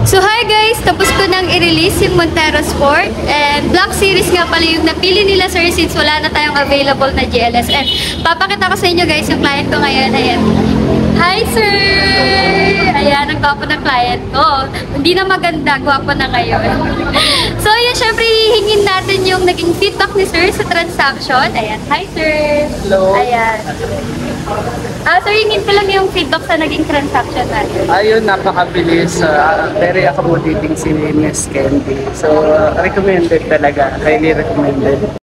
So hi guys, tapos ko nang i-release yung Montero Sport and Black Series nga pala yung napili nila sir since wala na tayong available na GLS. And papakita ko sa inyo guys yung client ko ngayon. Ayan. Hi sir! Ayan, ang gwapo ng client ko. Hindi na maganda, gwapo na ngayon. So yun, syempre hihingin natin yung naging feedback ni sir sa transaction. Ayan, hi sir! Hello! Ayan. Sir, hingin ko lang yung feedback sa naging transaction natin. Ayun, napakabilis. Very accommodating si Miss Candy. So, recommended talaga. Highly recommended.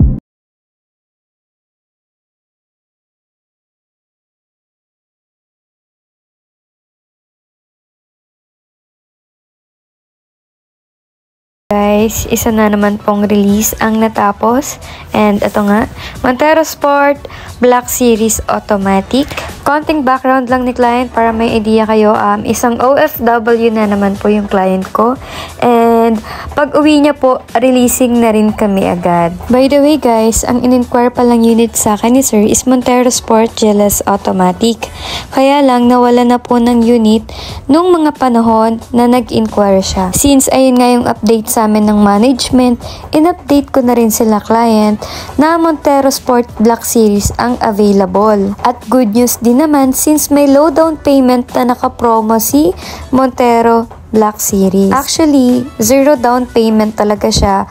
Guys, isa na naman pong release ang natapos. And ito nga, Montero Sport Black Series Automatic. Konting background lang ni client para may idea kayo. Isang OFW na naman po yung client ko. And pag uwi niya po, releasing na rin kami agad. By the way guys, ang in-inquire pa lang unit sa akin ni sir is Montero Sport GLS Automatic. Kaya lang nawala na po ng unit nung mga panahon na nag-inquire siya. Since ayun nga yung update sa amin ng management, in-update ko na rin sila client na Montero Sport Black Series ang available. At good news din naman since may low down payment na naka-promo si Montero Black Series. Actually, zero down payment talaga siya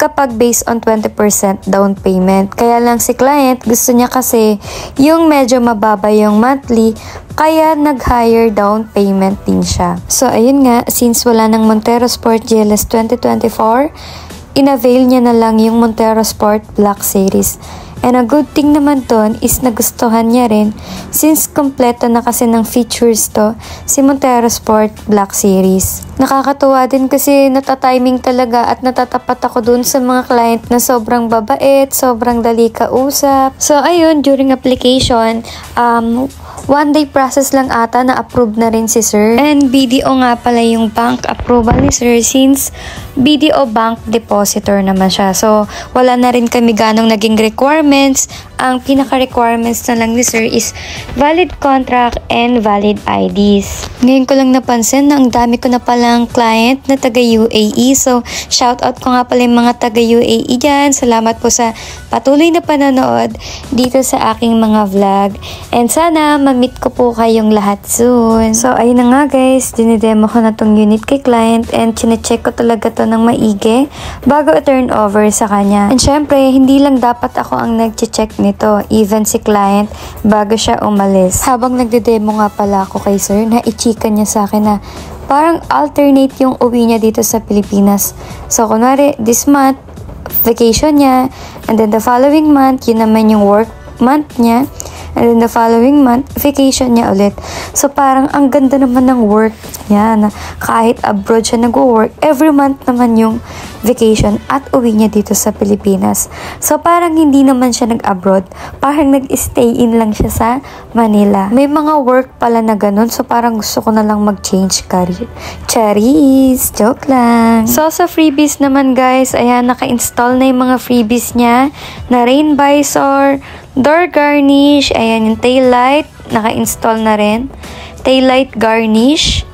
kapag based on 20% down payment. Kaya lang si client gusto niya kasi yung medyo mababa yung monthly, kaya nag-higher down payment din siya. So ayun nga, since wala ng Montero Sport GLS 2024, in-avail niya na lang yung Montero Sport Black Series. And a good thing naman doon is nagustuhan niya rin since kompleto na kasi ng features to si Montero Sport Black Series. Nakakatuwa din kasi natatiming talaga at natatapat ako dun sa mga client na sobrang babait, sobrang dali kausap. So ayun, during application, 1-day process lang ata na approve na rin si sir. And BDO nga pala yung bank approval ni sir since BDO bank depositor naman siya. So wala na rin kami ganong naging requirements. Ang pinaka-requirements na lang ni sir is valid contract and valid IDs. Ngayon ko lang napansin na ang dami ko na palang client na taga UAE. So shoutout ko nga pala yung mga taga UAE dyan. Salamat po sa patuloy na panonood dito sa aking mga vlog. And sana ma-meet ko po kayong lahat soon. So ayun na nga guys, dinidemo ko na tong unit kay client and chinecheck ko talaga to ng maigi bago i-turn over sa kanya. And syempre, hindi lang dapat ako ang nag-check nito, even si client bago siya umalis. Habang nagde-demo nga pala ako kay sir, na-ichika niya sa akin na parang alternate yung uwi niya dito sa Pilipinas. So kunwari, this month, vacation niya, and then the following month, yun naman yung work month niya, and then the following month, vacation niya ulit. So parang ang ganda naman ng work niya na kahit abroad siya nag-work, every month naman yung vacation at uwi niya dito sa Pilipinas. So parang hindi naman siya nag-abroad, parang nag-stay in lang siya sa Manila. May mga work pala na ganun, so parang gusto ko na lang mag-change career. Charis! Joke lang! So sa freebies naman guys, ayan, naka-install na yung mga freebies niya na rain visor, door garnish, ayan yung tail light, naka-install na rin. Tail light garnish.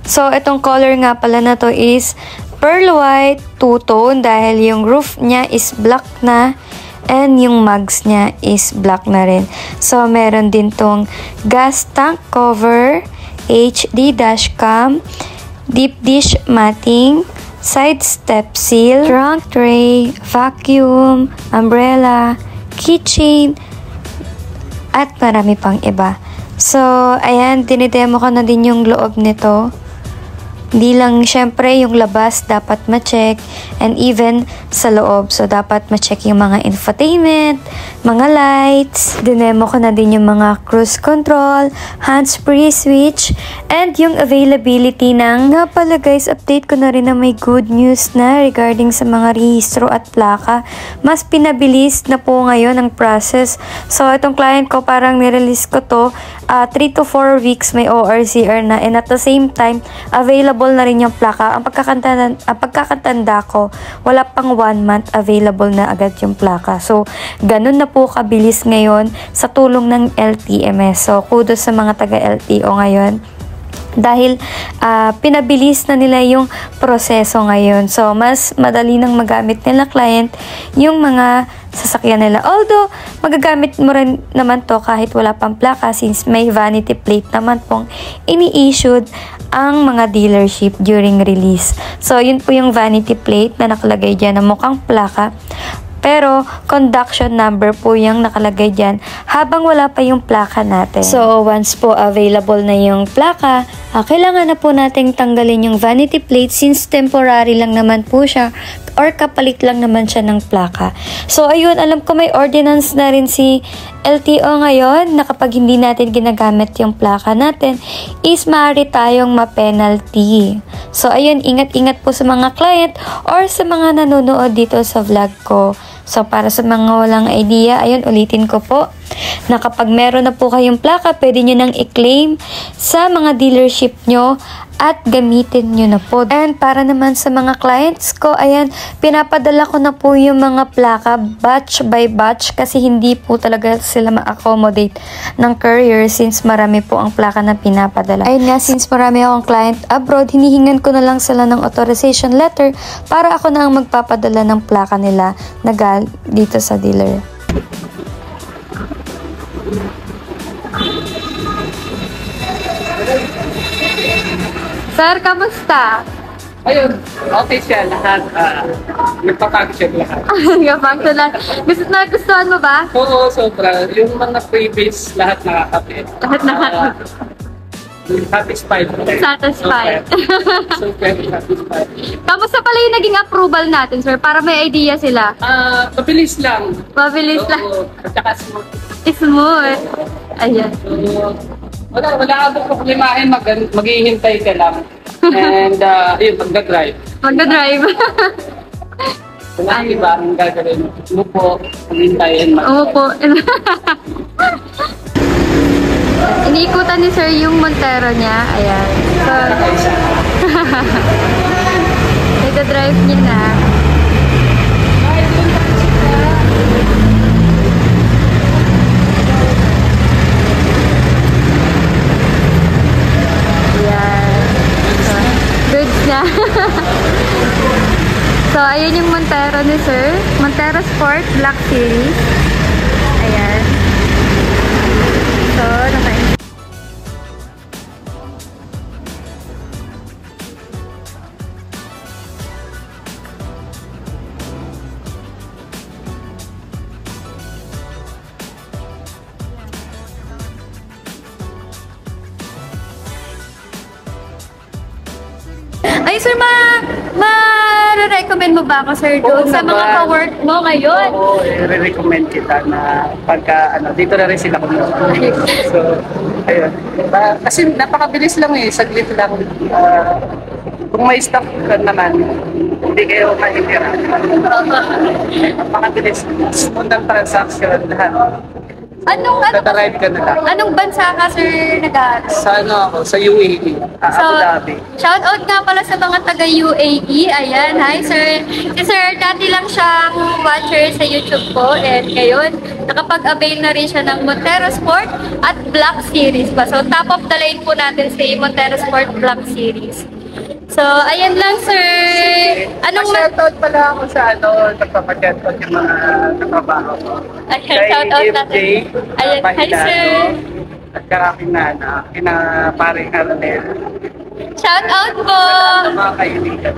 So, itong color nga pala na to is pearl white, two-tone dahil yung roof niya is black na and yung mugs niya is black na rin. So, meron din tong gas tank cover, HD dashcam, deep dish matting, side step seal, trunk tray, vacuum, umbrella, keychain, at marami pang iba. So, ayan, dinidemo ko na din yung loob nito. Di lang, syempre, yung labas dapat ma-check and even sa loob. So, dapat ma-check yung mga infotainment, mga lights. Dinemo ko na din yung mga cruise control, hands-free switch, and yung availability ng... Nga pala guys, update ko na rin na may good news na regarding sa mga rehistro at plaka. Mas pinabilis na po ngayon ang process. So, itong client ko parang nirelease ko to 3 to 4 weeks may ORCR na, and at the same time available na rin yung plaka. Ang pagkakatanda ko, wala pang 1 month available na agad yung plaka. So ganun na po kabilis ngayon sa tulong ng LTMS. So kudos sa mga taga LTO ngayon. dahil pinabilis na nila yung proseso ngayon. So, mas madali nang magamit nila client yung mga sasakyan nila. Although, magagamit mo rin naman to kahit wala pang plaka since may vanity plate naman pong ini-issued ang mga dealership during release. So, yun po yung vanity plate na nakalagay dyan na mukhang plaka. Pero, conduction number po yung nakalagay dyan habang wala pa yung plaka natin. So, once po available na yung plaka, kailangan na po nating tanggalin yung vanity plate since temporary lang naman po siya or kapalit lang naman siya ng plaka. So, ayun, alam ko may ordinance na rin si LTO ngayon na kapag hindi natin ginagamit yung plaka natin is maaari tayong ma-penalty. So, ayun, ingat-ingat po sa mga client or sa mga nanonood dito sa vlog ko. So, para sa mga walang idea, ayun, ulitin ko po na kapag meron na po kayong plaka, pwede nyo nang i-claim sa mga dealership nyo at gamitin nyo na po. And para naman sa mga clients ko, ayan, pinapadala ko na po yung mga plaka batch by batch kasi hindi po talaga sila ma-accommodate ng courier since marami po ang plaka na pinapadala. Ayun nga, since marami akong client abroad, hinihingan ko na lang sila ng authorization letter para ako na ang magpapadala ng plaka nila na dito sa dealer. Sir, kamusta? Ayun, okay siya lahat. Nagpapagsyon lahat. Gabang lang. Nagustuhan mo ba? Oo, sobra. Yung mga previous, lahat nakakapit. Lahat nakakapit. Satisfied. Satisfied. Super satisfied. Kamusta pala yung naging approval natin, sir? Para may idea sila. Mabilis lang. Mabilis lang. Oo, at saka smooth. Smooth. Ayan. So, wala akong problemahin, maghihintay ka lang. And, yun, magdadrive. Magdadrive. Wala iba ang gagawin. Umupo, maghintay, and Umupo. Iniikutan ni sir yung Montero niya. Ayan. So, nagdadrive niya na. So, ayan yung Montero ni sir. Montero Sport Black Series. Ayan. So, ay, sir, ma-recommend mo ba ako, sir, doon sa mga ka-work mo ngayon? Oo, i-recommend kita na pagka, dito na rin sila kumuha. So, ayun. Kasi napakabilis lang saglit lang. Kung may stock ka naman, hindi kayo mahihira. Napakabilis. Smooth ang transaction lahat. Tatarive ka na lang. Anong bansa ka, sir, nag-aaral? Sa UAE, Abu Dhabi. Shout out nga pala sa mga taga UAE. Ayan, hi sir. Si sir, dati lang siyang watcher sa YouTube ko. And ngayon, nakapag-avail na rin siya ng Montero Sport at Black Series pa. So, top of the line po natin si Montero Sport Black Series. So, ayan lang, sir. Shoutout pala ako sa nagpapag-shoutout yung mga katrabaho ko. Ayan, shoutout natin. Ayan, hi, sir. At karaking paring Arnel. Shoutout po. Sa mga kaibigan.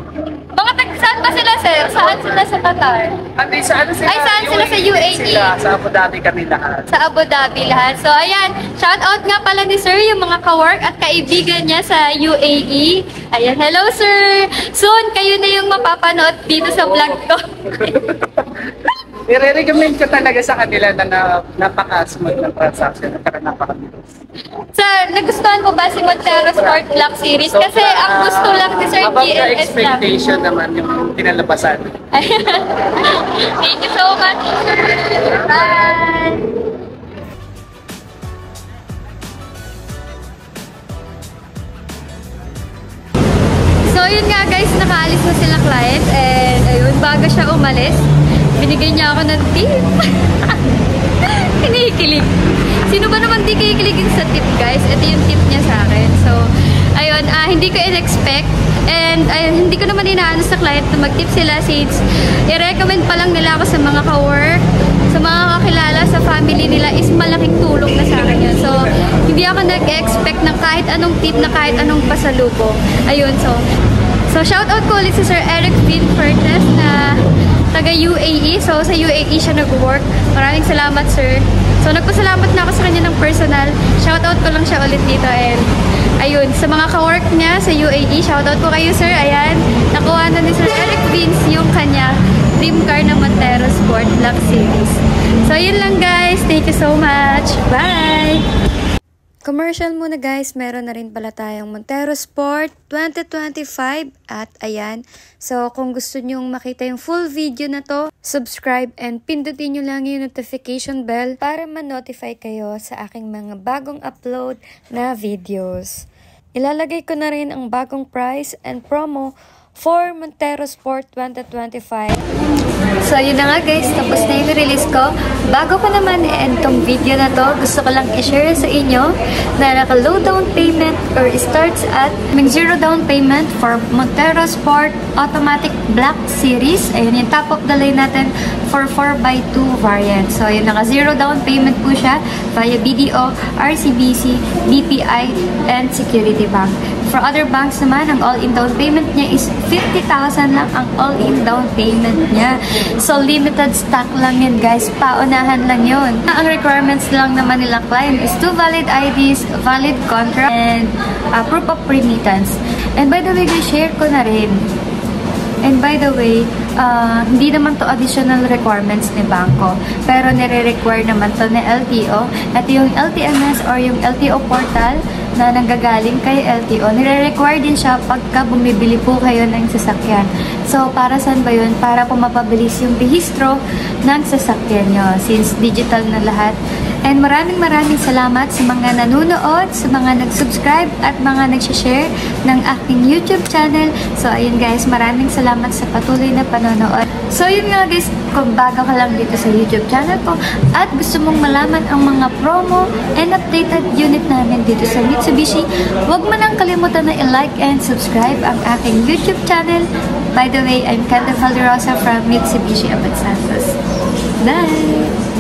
Saan ba sila, sir? Saan sila sa Qatar? Saan sila sa UAE? Sa Abu Dhabi kami lahat. Sa Abu Dhabi lahat. So, ayan. Shout out nga pala ni sir yung mga ka-work at kaibigan niya sa UAE. Ayan. Hello, sir. Soon, kayo na yung mapapanood dito sa vlog ko. I-recommend ko talaga sa kanila na napaka-smooth ng transaction at napaka-bilis. Sir, nagustuhan mo ba si Montero Sport Black Series? Kasi ang gusto lang ni Sir above the GLS lang. expectation naman yung pinalabasan. Thank you so much, sir. Bye! So, yun nga guys, nakaalis na sila client. And ayun, bago siya umalis, binigay niya ako ng tip. Kinikilig. Sino ba naman di kikiligin sa tip, guys? Ito yung tip niya sa akin. So, ayun, hindi ko in-expect. And ayun, hindi ko naman inaano sa client na mag-tip sila since i-recommend pa lang nila ako sa mga ka-work, sa mga kakilala, sa family nila is malaking tulong na sa akin yun. So, hindi ako nag-expect ng kahit anong tip na kahit anong pasalubong. Ayun, so shoutout ko ulit si Sir Eric Vin Fertes na taga UAE. So, sa UAE siya nag-work. Maraming salamat, sir. So, nagpasalamat na ako sa kanya ng personal. Shoutout ko lang siya ulit dito. And, ayun, sa mga ka-work niya sa UAE, shoutout ko kayo, sir. Ayan, nakuha na ni Sir Eric Vince yung kanya dream car na Montero Sport Black Series. So, yun lang, guys. Thank you so much. Bye! Commercial muna guys, meron na rin pala tayong Montero Sport 2025 at ayan. So kung gusto nyong makita yung full video na to, subscribe and pindutin nyo lang yung notification bell para ma-notify kayo sa aking mga bagong upload na videos. Ilalagay ko na rin ang bagong price and promo for Montero Sport 2025. So, yun na nga guys, tapos na yung release ko. Bago ko naman i-end tong video na to, gusto ko lang i-share sa inyo na naka-low down payment or starts at zero down payment for Montero Sport Automatic Black Series. Ayun yung top of the line natin for 4x2 variant. So, yun naka-zero down payment po siya via BDO, RCBC, BPI, and Security Bank. For other banks naman, ang all-in down payment niya is 50,000 lang ang all-in down payment niya. So, limited stock lang yun, guys. Paunahan lang yun. Ang requirements lang naman nila client is 2 valid IDs, valid contract, and proof of remittance. And by the way, guys, share ko na rin. And by the way, hindi naman to additional requirements ni Bangko. Pero nire-require naman to ni LTO. Ito yung LTMS or yung LTO portal na nanggagaling kay LTO. Nire-require din siya pagka bumibili po kayo ng sasakyan. So, para saan ba yun? Para po mapabilis yung rehistro ng sasakyan nyo since digital na lahat. And maraming salamat sa mga nanonood, sa mga nag-subscribe at mga nag-share ng aking YouTube channel. So, ayun guys, maraming salamat sa patuloy na panonood. So, yun nga guys, kung bago ka lang dito sa YouTube channel ko at gusto mong malaman ang mga promo and updated unit namin dito sa Mitsubishi, huwag mo nang kalimutan na i-like and subscribe ang aking YouTube channel. By the way, I'm Kanda Valderosa from Mitsubishi Abad Santos. Bye!